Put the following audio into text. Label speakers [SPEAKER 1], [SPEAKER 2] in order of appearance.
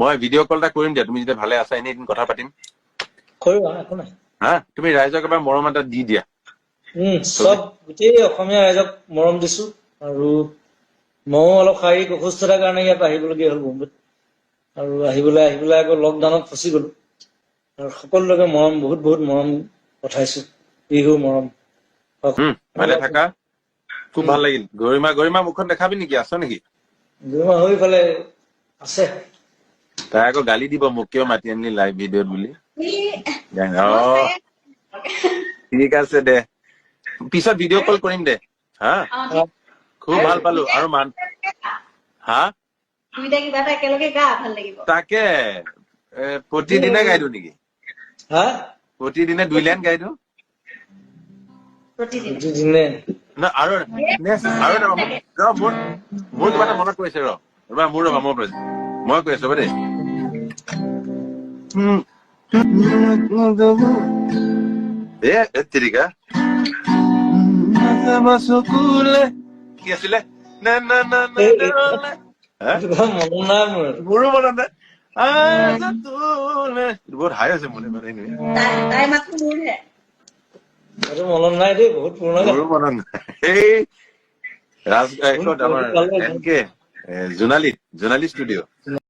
[SPEAKER 1] মই ভিডিঅ' কল এটা কৰিম দিয়া, তুমি যেতিয়া ভালে আছা, এনে এদিন কথা পাতিম।
[SPEAKER 2] কৰিবা, একো নাই।
[SPEAKER 1] হা, তুমি ৰাইজক এবাৰ মৰম এটা দি দিয়া।
[SPEAKER 2] চব গোটেই অসমীয়া ৰাইজক মৰম দিছো। আৰু ময়ো অলপ শাৰীৰিক অসুস্থতাৰ কাৰণে ইয়াত আহিবলগীয়া হ'ল মুম্বাইত। আৰু আহি পেলাই আকৌ লকডাউনত ফচি গলো। আৰু সকলোকে মৰম, বহুত বহুত মৰম পঠাইছো, বিহুৰ মৰম।
[SPEAKER 1] ভালে থাকা, খুব ভাল লাগিল। গৰিমা মুখখন দেখাবি নেকি, আছ নেকি?
[SPEAKER 2] গৰিমা হৈ ফালে আছে।
[SPEAKER 1] তাই আকৌ গালি দিব মোক, কিয় মাতি আনিলি লাইভ ভিডিঅ'ত বুলি। ঠিক আছে দে, পিছত ভিডিঅ' কল কৰিম দে। হা, খুব ভাল পালো। আৰু হা,
[SPEAKER 3] কিবা এটা একেলগে গা ভাল লাগিব।
[SPEAKER 1] তাকে প্ৰতিদিনে গাই দিওঁ নেকি?
[SPEAKER 2] হা,
[SPEAKER 1] প্ৰতিদিনে 2 লাইন গাই দিওঁ
[SPEAKER 2] প্ৰতিদিনে
[SPEAKER 1] না। আৰু মোৰ কিবা এটা মনত পৰিছে মই কৈ আছো দেই। তিৰিকা কি আছিলে?
[SPEAKER 2] মন নাই মোৰ।
[SPEAKER 1] মোৰো মনত নাই। বহুত হাই হৈছে মনে মানে।
[SPEAKER 3] তাই মাতটো মোৰহে।
[SPEAKER 2] সেইটো মনত নাই দেই, বহুত পুৰণা গান।
[SPEAKER 1] মোৰো মনত নাই। এই আমাৰ এনকে জোনালী ষ্টুডিঅ'।